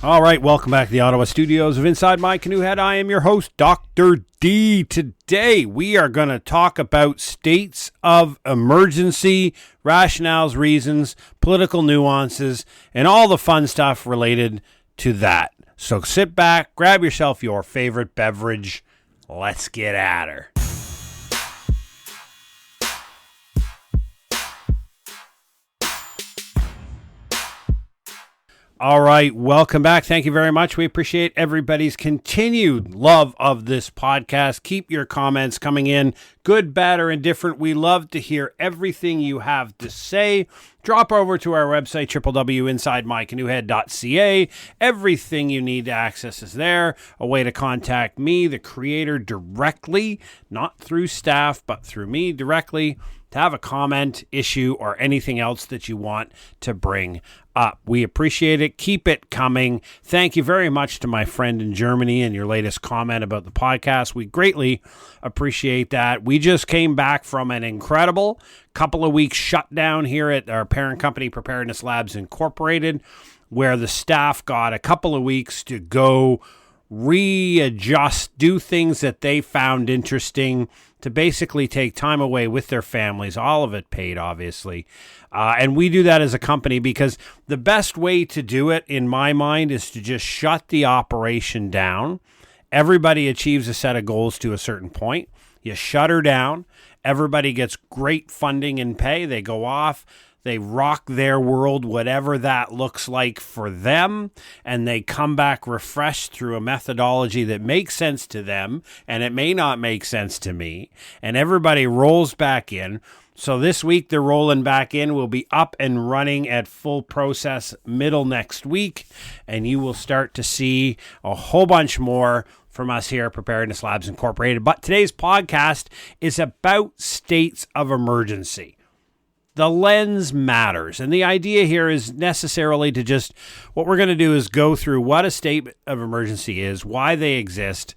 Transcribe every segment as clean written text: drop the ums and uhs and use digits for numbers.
All right, welcome back to the Ottawa studios of Inside My Canoe Head. I am your host, Dr. D. Today, we are going to talk about states of emergency, rationales, reasons, political nuances, and all the fun stuff related to that. So sit back, grab yourself your favorite beverage. Let's get at her. All right, welcome back. Thank you very much. We appreciate everybody's continued love of this podcast. Keep your comments coming in, good, bad, or indifferent. We love to hear everything you have to say. Drop over to our website, www.insidemycanoehead.ca. Everything you need to access is there. A way to contact me, the creator, directly, not through staff, but through me directly, to have a comment, issue, or anything else that you want to bring up. We appreciate it. Keep it coming. Thank you very much to my friend in Germany and your latest comment about the podcast. We greatly appreciate that. We just came back from an incredible couple of weeks shutdown here at our parent company, Preparedness Labs Incorporated, where the staff got a couple of weeks to go readjust, do things that they found interesting, to basically take time away with their families, all of it paid, obviously. And we do that as a company because the best way to do it, in my mind, is to just shut the operation down. Everybody achieves a set of goals to a certain point. You shut her down. Everybody gets great funding and pay. They go off. They rock their world, whatever that looks like for them, and they come back refreshed through a methodology that makes sense to them, and it may not make sense to me, and everybody rolls back in. So this week, they're rolling back in. We'll be up and running at full process middle next week, and you will start to see a whole bunch more from us here at Preparedness Labs Incorporated. But today's podcast is about states of emergency. The lens matters. And the idea here is necessarily to just, what we're going to do is go through what a state of emergency is, why they exist,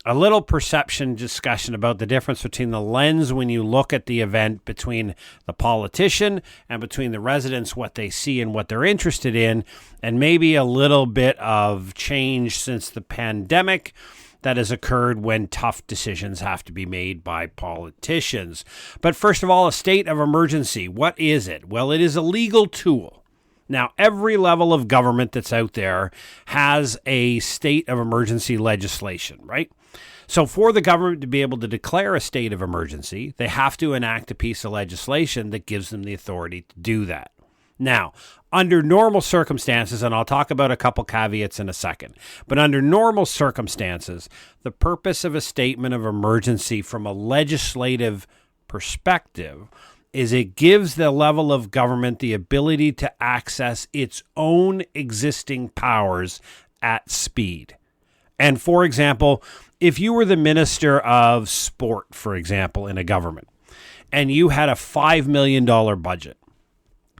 a little perception discussion about the difference between the lens when you look at the event between the politician and between the residents, what they see and what they're interested in, and maybe a little bit of change since the pandemic that has occurred when tough decisions have to be made by politicians. But first of all, a state of emergency. What is it? Well, it is a legal tool. Now, every level of government that's out there has a state of emergency legislation, right? So for the government to be able to declare a state of emergency, they have to enact a piece of legislation that gives them the authority to do that. Now, under normal circumstances, and I'll talk about a couple caveats in a second, but under normal circumstances, the purpose of a statement of emergency from a legislative perspective is it gives the level of government the ability to access its own existing powers at speed. And for example, if you were the Minister of Sport, for example, in a government, and you had a $5 million budget,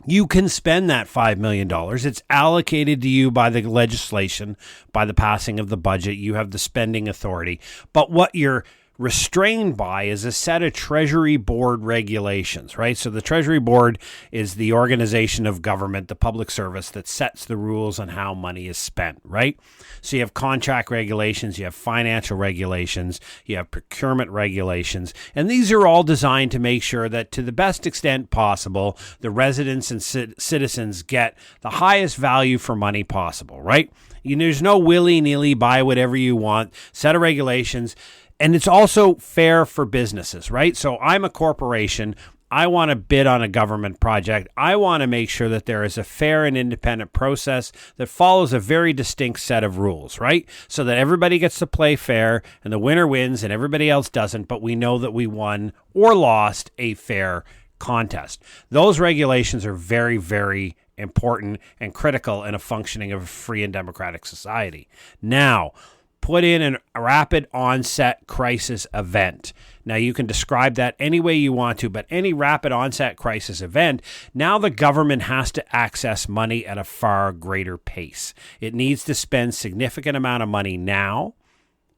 you can spend that $5 million. It's allocated to you by the legislation, by the passing of the budget. You have the spending authority. But what you're restrained by is a set of Treasury Board regulations, right? So the Treasury Board is the organization of government, the public service that sets the rules on how money is spent, right? So you have contract regulations, you have financial regulations, you have procurement regulations, and these are all designed to make sure that to the best extent possible, the residents and citizens get the highest value for money possible, right? There's no willy-nilly buy whatever you want, set of regulations. And it's also fair for businesses, right? So I'm a corporation. I want to bid on a government project. I want to make sure that there is a fair and independent process that follows a very distinct set of rules, right? So that everybody gets to play fair and the winner wins and everybody else doesn't, but we know that we won or lost a fair contest. Those regulations are very, very important and critical in a functioning of a free and democratic society. Now, put in a rapid onset crisis event. Now, you can describe that any way you want to, but any rapid onset crisis event, now the government has to access money at a far greater pace. It needs to spend significant amount of money now,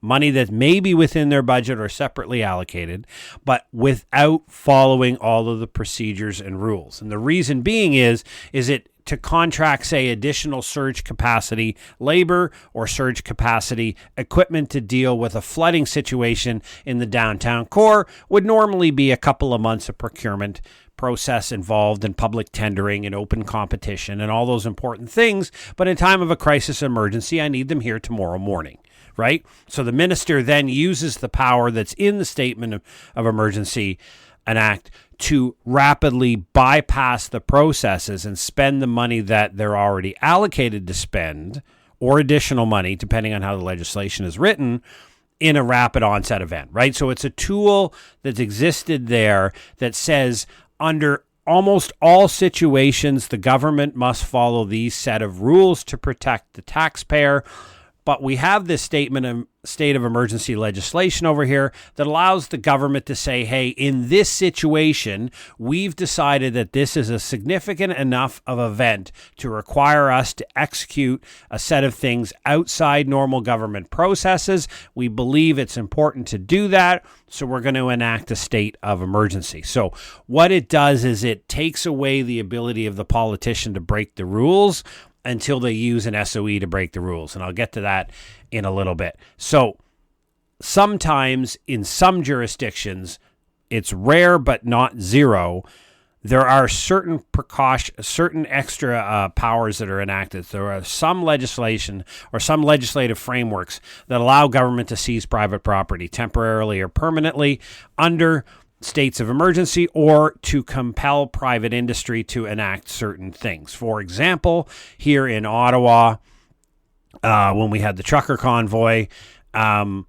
money that may be within their budget or separately allocated, but without following all of the procedures and rules. And the reason being is it to contract, say, additional surge capacity labor or surge capacity equipment to deal with a flooding situation in the downtown core would normally be a couple of months of procurement process involved in public tendering and open competition and all those important things. But in time of a crisis emergency, I need them here tomorrow morning, right? So the minister then uses the power that's in the statement of emergency enact to rapidly bypass the processes and spend the money that they're already allocated to spend, or additional money, depending on how the legislation is written, in a rapid onset event, right? So it's a tool that's existed there that says under almost all situations, the government must follow these set of rules to protect the taxpayer. But we have this statement of state of emergency legislation over here that allows the government to say, hey, in this situation, we've decided that this is a significant enough of event to require us to execute a set of things outside normal government processes. We believe it's important to do that, so we're going to enact a state of emergency. So what it does is it takes away the ability of the politician to break the rules until they use an SOE to break the rules. And I'll get to that in a little bit. So sometimes in some jurisdictions, it's rare but not zero, there are certain extra powers that are enacted. There are some legislation or some legislative frameworks that allow government to seize private property temporarily or permanently under states of emergency, or to compel private industry to enact certain things. For example, here in Ottawa, when we had the trucker convoy, no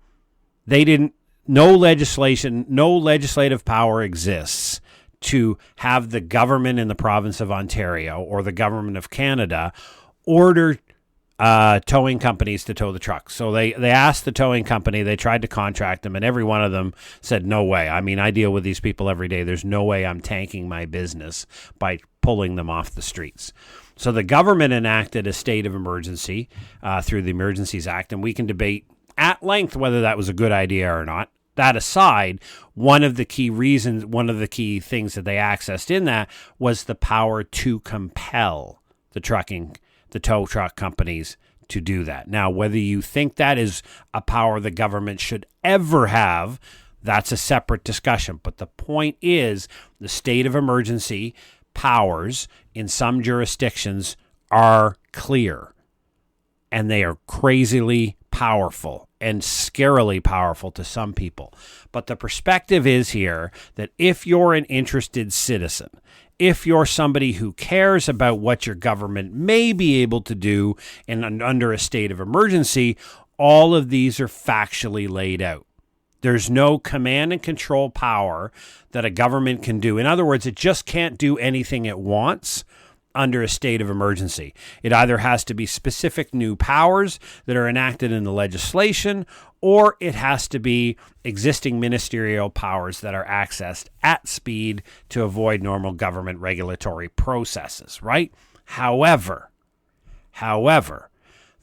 legislative power exists to have the government in the province of Ontario or the government of Canada order towing companies to tow the trucks. So they asked the towing company, they tried to contract them, and every one of them said, no way. I mean, I deal with these people every day. There's no way I'm tanking my business by pulling them off the streets. So the government enacted a state of emergency through the Emergencies Act, and we can debate at length whether that was a good idea or not. That aside, one of the key things that they accessed in that was the power to compel the tow truck companies to do that. Now, whether you think that is a power the government should ever have, that's a separate discussion. But the point is, the state of emergency powers in some jurisdictions are clear, and they are crazily powerful and scarily powerful to some people. But the perspective is here that if you're an interested citizen, if you're somebody who cares about what your government may be able to do under a state of emergency, all of these are factually laid out. There's no command and control power that a government can do. In other words, it just can't do anything it wants under a state of emergency. It either has to be specific new powers that are enacted in the legislation, or it has to be existing ministerial powers that are accessed at speed to avoid normal government regulatory processes, right? However,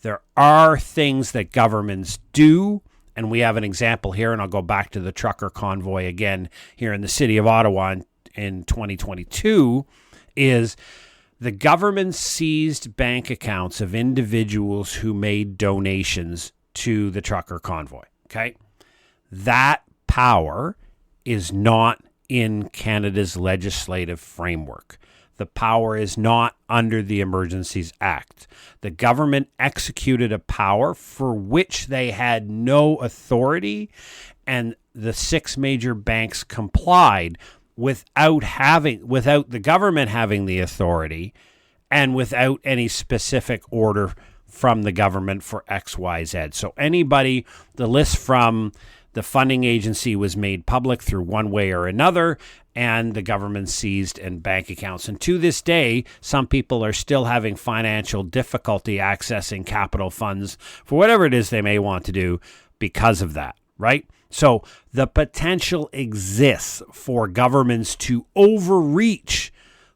there are things that governments do, and we have an example here, and I'll go back to the trucker convoy again here in the city of Ottawa in 2022, is the government seized bank accounts of individuals who made donations to the trucker convoy, okay? That power is not in Canada's legislative framework. The power is not under the Emergencies Act. The government executed a power for which they had no authority, and the 6 major banks complied without the government having the authority and without any specific order from the government for XYZ. So the list from the funding agency was made public through one way or another, and the government seized and bank accounts. And to this day, some people are still having financial difficulty accessing capital funds for whatever it is they may want to do because of that, right? So the potential exists for governments to overreach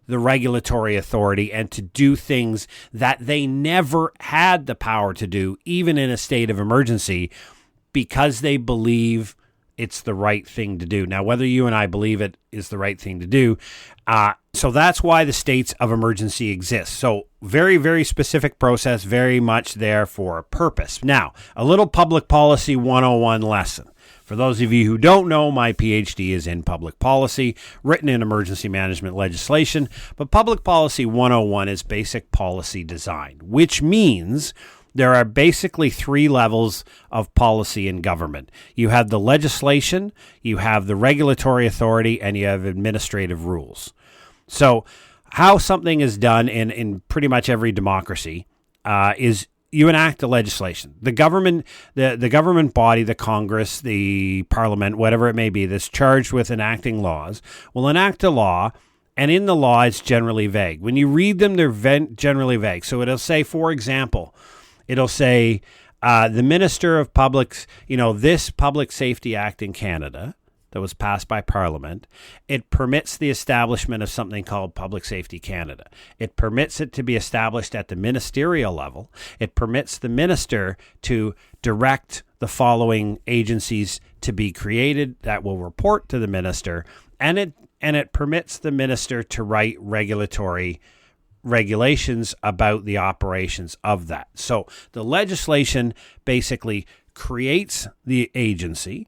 the regulatory authority and to do things that they never had the power to do, even in a state of emergency, because they believe it's the right thing to do. Now, whether you and I believe it is the right thing to do, So that's why the states of emergency exist. So very, very specific process, very much there for a purpose. Now, a little public policy 101 lesson. For those of you who don't know, my PhD is in public policy, written in emergency management legislation. But public policy 101 is basic policy design, which means there are basically three levels of policy in government. You have the legislation, you have the regulatory authority, and you have administrative rules. So how something is done in pretty much every democracy is you enact the legislation. The government, the government body, the Congress, the Parliament, whatever it may be, that's charged with enacting laws, will enact a law, and in the law, it's generally vague. When you read them, they're generally vague. So it'll say, for example, it'll say the Minister of Public, this Public Safety Act in Canada that was passed by Parliament, it permits the establishment of something called Public Safety Canada. It permits it to be established at the ministerial level. It permits the minister to direct the following agencies to be created that will report to the minister, and it permits the minister to write regulatory regulations about the operations of that. So the legislation basically creates the agency.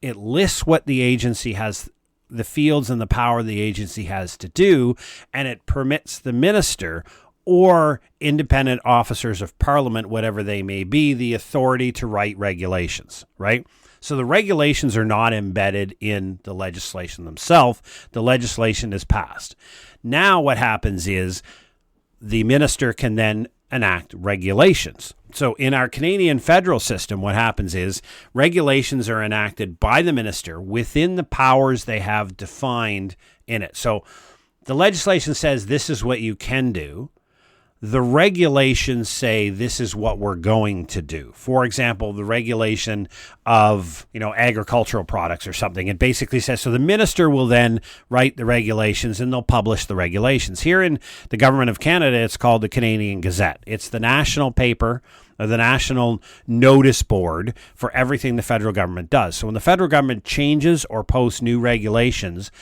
It lists what the agency has, the fields and the power the agency has to do, and it permits the minister or independent officers of Parliament, whatever they may be, the authority to write regulations, right? So the regulations are not embedded in the legislation themselves. The legislation is passed. Now what happens is the minister can then enact regulations. So in our Canadian federal system, what happens is regulations are enacted by the minister within the powers they have defined in it. So the legislation says this is what you can do. The regulations say this is what we're going to do. For example, the regulation of, agricultural products or something. It basically says, so the minister will then write the regulations and they'll publish the regulations. Here in the government of Canada, it's called the Canadian Gazette. It's the national paper or the national notice board for everything the federal government does. So when the federal government changes or posts new regulations,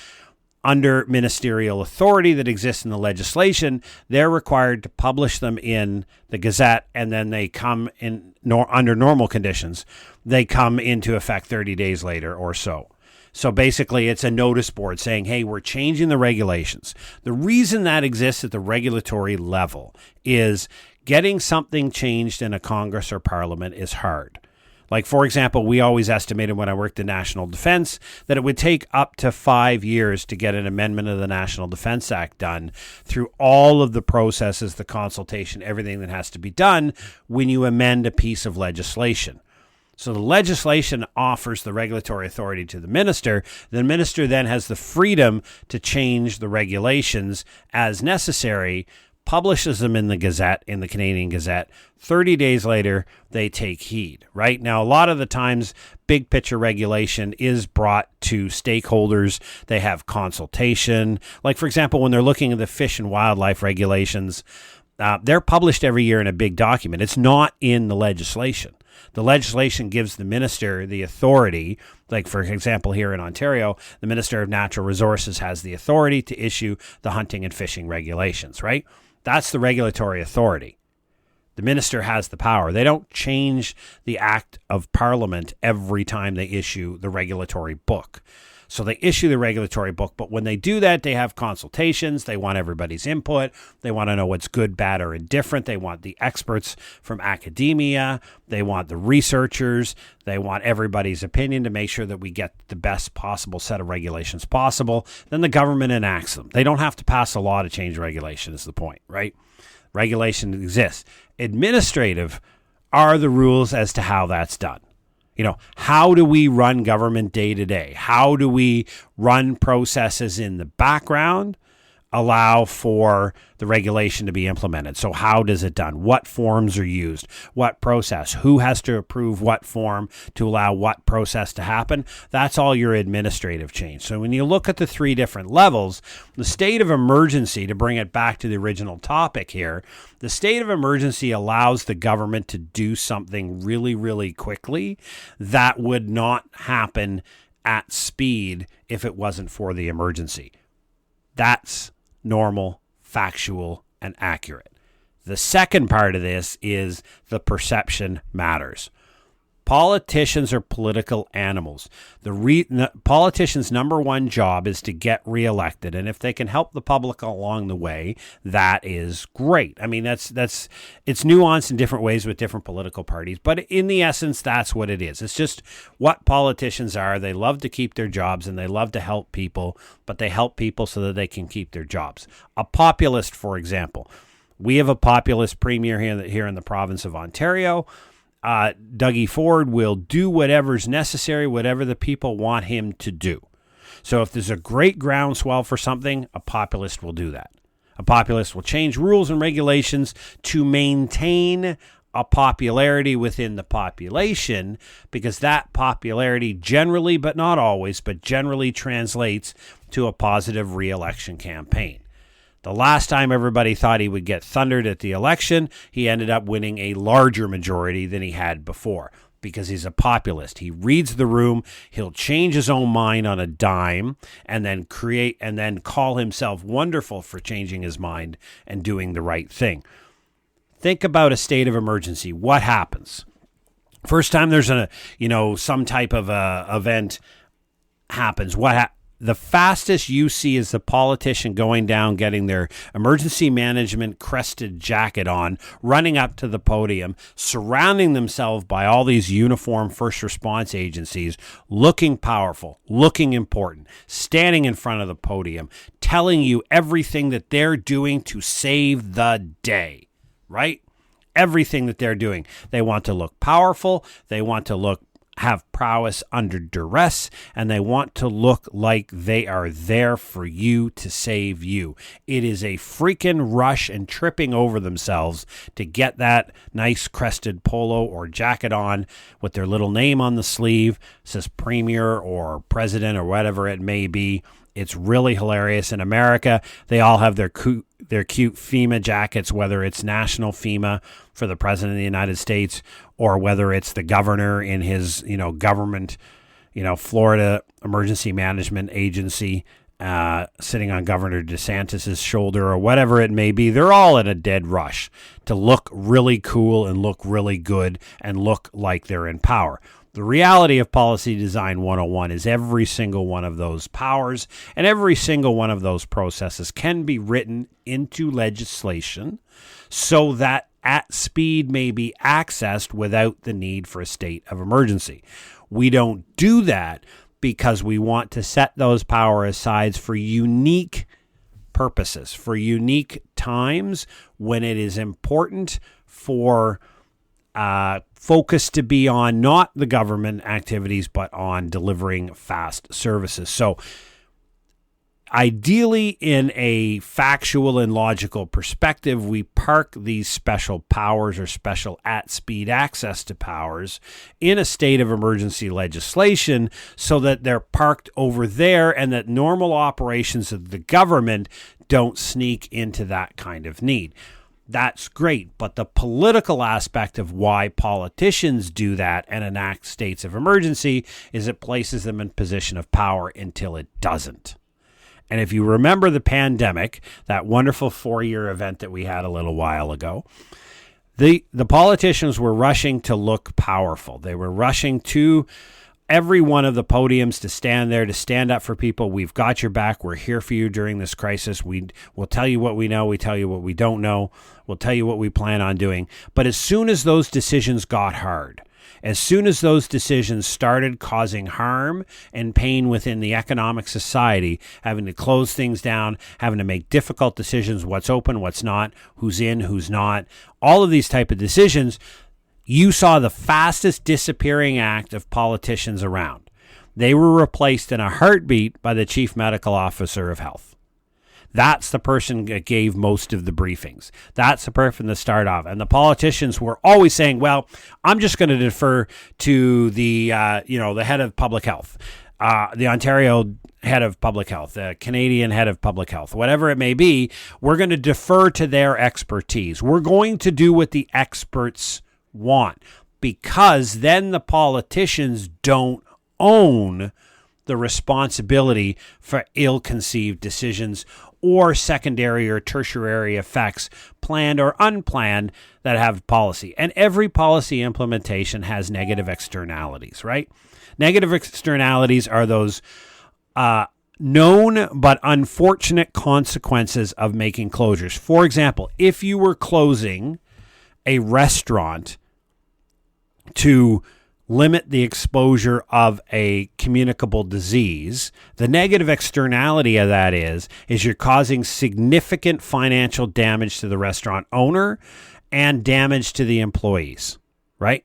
under ministerial authority that exists in the legislation, they're required to publish them in the Gazette, and then they come in under normal conditions. They come into effect 30 days later or so. So basically, it's a notice board saying, hey, we're changing the regulations. The reason that exists at the regulatory level is getting something changed in a Congress or Parliament is hard. Like, for example, we always estimated when I worked in national defense that it would take up to 5 years to get an amendment of the National Defense Act done through all of the processes, the consultation, everything that has to be done when you amend a piece of legislation. So the legislation offers the regulatory authority to the minister. The minister then has the freedom to change the regulations as necessary, publishes them in the Gazette, in the Canadian Gazette. 30 days later, they take heed, right? Now, a lot of the times, big picture regulation is brought to stakeholders. They have consultation. Like, for example, when they're looking at the fish and wildlife regulations, they're published every year in a big document. It's not in the legislation. The legislation gives the minister the authority, like for example here in Ontario, the Minister of Natural Resources has the authority to issue the hunting and fishing regulations, right? That's the regulatory authority. The minister has the power. They don't change the act of Parliament every time they issue the regulatory book. So they issue the regulatory book, but when they do that, they have consultations. They want everybody's input. They want to know what's good, bad, or indifferent. They want the experts from academia. They want the researchers. They want everybody's opinion to make sure that we get the best possible set of regulations possible. Then the government enacts them. They don't have to pass a law to change regulation is the point, right? Regulation exists. Administrative are the rules as to how that's done. How do we run government day to day? How do we run processes in the background, allow for the regulation to be implemented? So how does it done? What forms are used? What process? Who has to approve what form to allow what process to happen? That's all your administrative change. So when you look at the three different levels, the state of emergency, to bring it back to the original topic here, the state of emergency allows the government to do something really, really quickly that would not happen at speed if it wasn't for the emergency. That's normal, factual, and accurate. The second part of this is the perception matters. Politicians are political animals. Politicians' number one job is to get reelected, and if they can help the public along the way, that is great. I mean, it's nuanced in different ways with different political parties, but in the essence, that's what it is. It's just what politicians are. They love to keep their jobs, and they love to help people, but they help people so that they can keep their jobs. A populist, for example. We have a populist premier here in the province of Ontario. Dougie Ford will do whatever's necessary, whatever the people want him to do. So if there's a great groundswell for something, a populist will do that. A populist will change rules and regulations to maintain a popularity within the population, because that popularity generally, but not always, but generally translates to a positive re-election campaign. The last time everybody thought he would get thundered at the election, he ended up winning a larger majority than he had before, because he's a populist. He reads the room, he'll change his own mind on a dime, and then call himself wonderful for changing his mind and doing the right thing. Think about a state of emergency. What happens? First time there's some type of event happens. The fastest you see is the politician going down, getting their emergency management crested jacket on, running up to the podium, surrounding themselves by all these uniformed first response agencies, looking powerful, looking important, standing in front of the podium, telling you everything that they're doing to save the day, right? Everything that they're doing. They want to look powerful. They want to have prowess under duress, and they want to look like they are there for you to save you. It is a freaking rush and tripping over themselves to get that nice crested polo or jacket on with their little name on the sleeve, says premier or president or whatever it may be. It's really hilarious. In America, they all have their cute FEMA jackets, whether it's national FEMA for the president of the United States or whether it's the governor in his, government, Florida Emergency Management Agency sitting on Governor DeSantis's shoulder or whatever it may be. They're all in a dead rush to look really cool and look really good and look like they're in power. The reality of Policy Design 101 is every single one of those powers and every single one of those processes can be written into legislation so that at speed may be accessed without the need for a state of emergency. We don't do that because we want to set those power aside for unique purposes, for unique times when it is important for focus to be on not the government activities, but on delivering fast services. So ideally, in a factual and logical perspective, we park these special powers or special at-speed access to powers in a state of emergency legislation so that they're parked over there and that normal operations of the government don't sneak into that kind of need. That's great, but the political aspect of why politicians do that and enact states of emergency is it places them in position of power until it doesn't. And if you remember the pandemic, that wonderful 4-year event that we had a little while ago, the politicians were rushing to look powerful. They were rushing to every one of the podiums to stand there, to stand up for people. We've got your back. We're here for you during this crisis. We'll tell you what we know. We tell you what we don't know. We'll tell you what we plan on doing. But as soon as those decisions got hard, as soon as those decisions started causing harm and pain within the economic society, having to close things down, having to make difficult decisions, what's open, what's not, who's in, who's not, all of these type of decisions, you saw the fastest disappearing act of politicians around. They were replaced in a heartbeat by the chief medical officer of health. That's the person that gave most of the briefings. That's the person to start off. And the politicians were always saying, well, I'm just going to defer to the head of public health, the Ontario head of public health, the Canadian head of public health, whatever it may be. We're going to defer to their expertise. We're going to do what the experts want, because then the politicians don't own the responsibility for ill-conceived decisions or secondary or tertiary effects, planned or unplanned, that have policy. And every policy implementation has negative externalities, right? Negative externalities are those known but unfortunate consequences of making closures. For example, if you were closing a restaurant to limit the exposure of a communicable disease, the negative externality of that is you're causing significant financial damage to the restaurant owner and damage to the employees, right?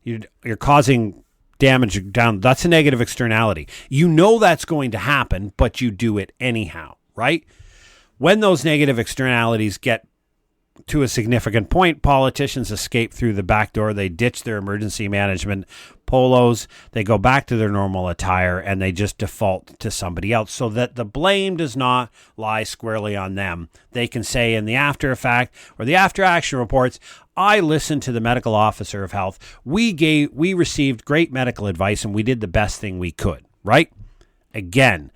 You're causing damage down. That's a negative externality. You know that's going to happen, but you do it anyhow, right? When those negative externalities get to a significant point, politicians escape through the back door. They ditch their emergency management polos. They go back to their normal attire and they just default to somebody else so that the blame does not lie squarely on them. They can say in the after effect or the after action reports, I listened to the medical officer of health. We received great medical advice and we did the best thing we could, right? Again,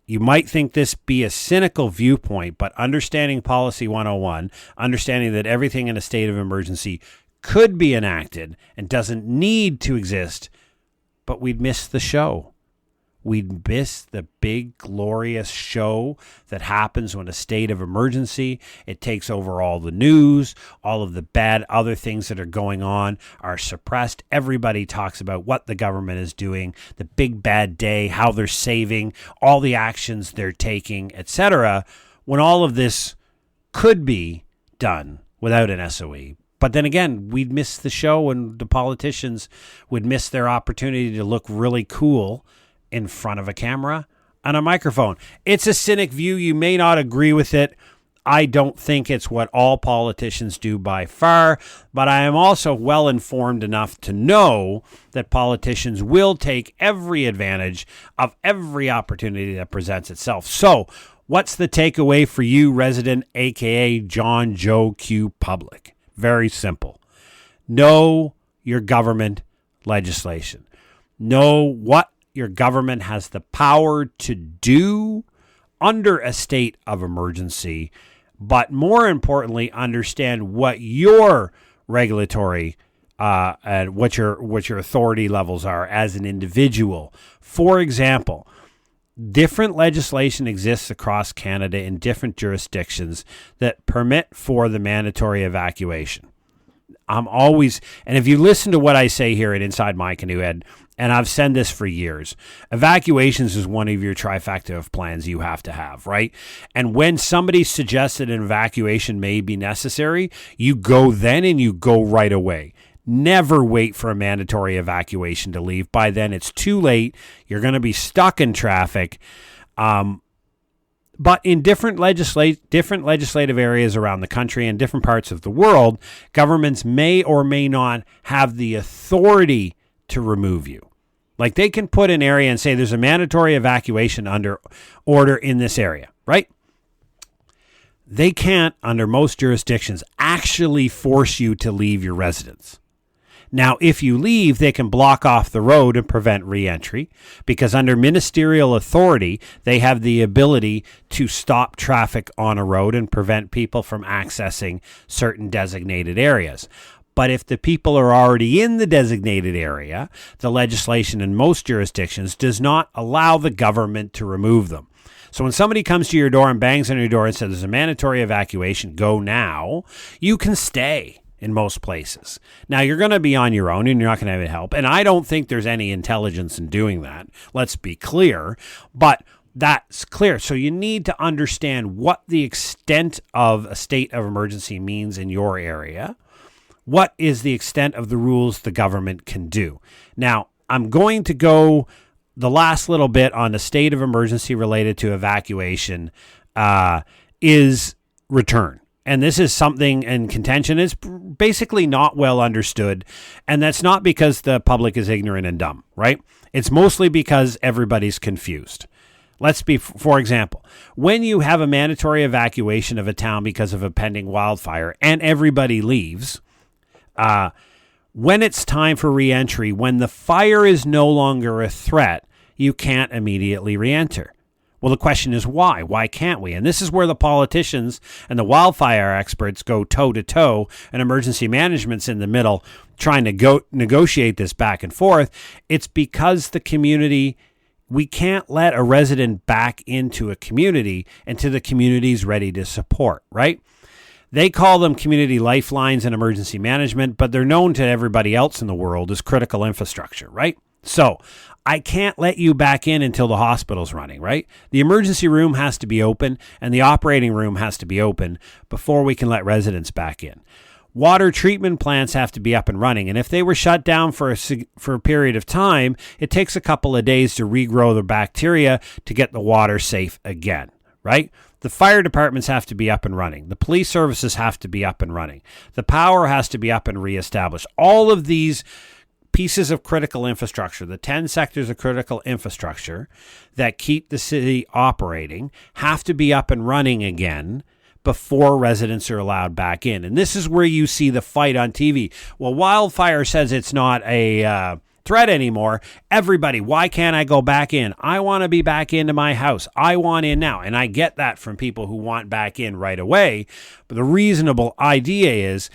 you might think this be a cynical viewpoint, but understanding Policy 101, understanding that everything in a state of emergency could be enacted and doesn't need to exist, but we'd miss the show. We'd miss the big, glorious show that happens when a state of emergency, it takes over all the news, all of the bad other things that are going on are suppressed. Everybody talks about what the government is doing, the big bad day, how they're saving, all the actions they're taking, etc., when all of this could be done without an SOE. But then again, we'd miss the show and the politicians would miss their opportunity to look really cool in front of a camera and a microphone. It's a cynic view. You may not agree with it. I don't think it's what all politicians do by far, but I am also well informed enough to know that politicians will take every advantage of every opportunity that presents itself. So what's the takeaway for you, resident, aka John Joe Q public? Very simple. Know your government legislation. Know what your government has the power to do under a state of emergency, but more importantly, understand what your regulatory and what your authority levels are as an individual. For example, different legislation exists across Canada in different jurisdictions that permit for the mandatory evacuation. And if you listen to what I say here at Inside My Canoe, Ed, and I've said this for years, evacuations is one of your trifecta of plans you have to have, right? And when somebody suggests that an evacuation may be necessary, you go then and you go right away. Never wait for a mandatory evacuation to leave. By then, it's too late. You're going to be stuck in traffic. But in different legislative areas around the country and different parts of the world, governments may or may not have the authority to remove you. Like they can put an area and say there's a mandatory evacuation under order in this area, right? They can't, under most jurisdictions, actually force you to leave your residence. Now, if you leave, they can block off the road and prevent re-entry because under ministerial authority, they have the ability to stop traffic on a road and prevent people from accessing certain designated areas. But if the people are already in the designated area, the legislation in most jurisdictions does not allow the government to remove them. So when somebody comes to your door and bangs on your door and says there's a mandatory evacuation, go now, you can stay in most places. Now, you're going to be on your own and you're not going to have any help. And I don't think there's any intelligence in doing that. Let's be clear. But that's clear. So you need to understand what the extent of a state of emergency means in your area. What is the extent of the rules the government can do? Now, I'm going to go the last little bit on the state of emergency related to evacuation is return. And this is something in contention is basically not well understood. And that's not because the public is ignorant and dumb, right? It's mostly because everybody's confused. For example, when you have a mandatory evacuation of a town because of a pending wildfire and everybody leaves, when it's time for reentry, when the fire is no longer a threat, you can't immediately re-enter. Well, the question is why? Why can't we? And this is where the politicians and the wildfire experts go toe-to-toe, and emergency management's in the middle trying to negotiate this back and forth. It's because the community, we can't let a resident back into a community until the community's ready to support, right? They call them community lifelines in emergency management, but they're known to everybody else in the world as critical infrastructure, right? So I can't let you back in until the hospital's running, right? The emergency room has to be open and the operating room has to be open before we can let residents back in. Water treatment plants have to be up and running. And if they were shut down for a period of time, it takes a couple of days to regrow the bacteria to get the water safe again, right? The fire departments have to be up and running. The police services have to be up and running. The power has to be up and reestablished. All of these pieces of critical infrastructure, the 10 sectors of critical infrastructure that keep the city operating, have to be up and running again before residents are allowed back in. And this is where you see the fight on TV. Well, wildfire says it's not a threat anymore. Everybody, why can't I go back in? I want to be back into my house. I want in now. And I get that from people who want back in right away. But the reasonable idea is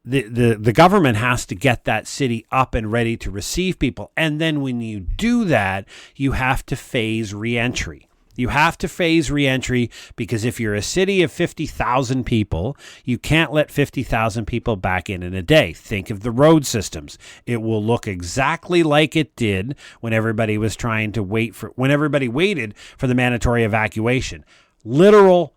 the government has to get that city up and ready to receive people. And then when you do that, you have to phase reentry. You have to phase reentry because if you're a city of 50,000 people, you can't let 50,000 people back in a day. Think of the road systems. It will look exactly like it did when everybody was when everybody waited for the mandatory evacuation. Literal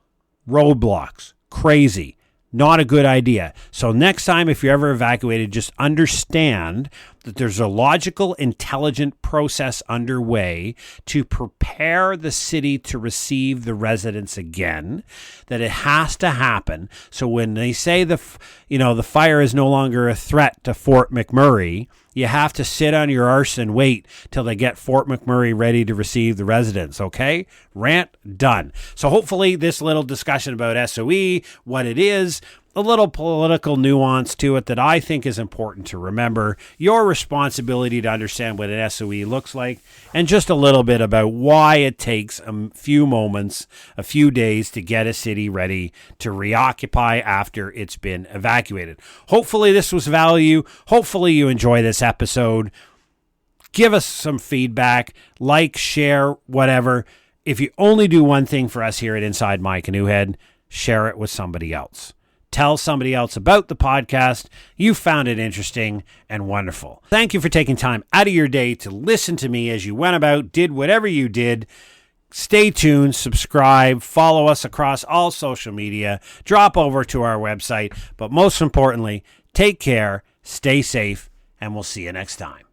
roadblocks. Crazy. Not a good idea. So next time, if you're ever evacuated, just understand that there's a logical, intelligent process underway to prepare the city to receive the residents again, that it has to happen. So when they say the fire is no longer a threat to Fort McMurray, you have to sit on your arse and wait till they get Fort McMurray ready to receive the residents, okay? Rant done. So hopefully this little discussion about SOE, what it is, a little political nuance to it that I think is important to remember, your responsibility to understand what an SOE looks like, and just a little bit about why it takes a few moments, a few days to get a city ready to reoccupy after it's been evacuated. Hopefully this was value. Hopefully you enjoy this episode. Give us some feedback, like, share, whatever. If you only do one thing for us here at Inside My Canoe Head, share it with somebody else. Tell somebody else about the podcast. You found it interesting and wonderful. Thank you for taking time out of your day to listen to me as you went about, did whatever you did. Stay tuned, subscribe, follow us across all social media, drop over to our website. But most importantly, take care, stay safe, and we'll see you next time.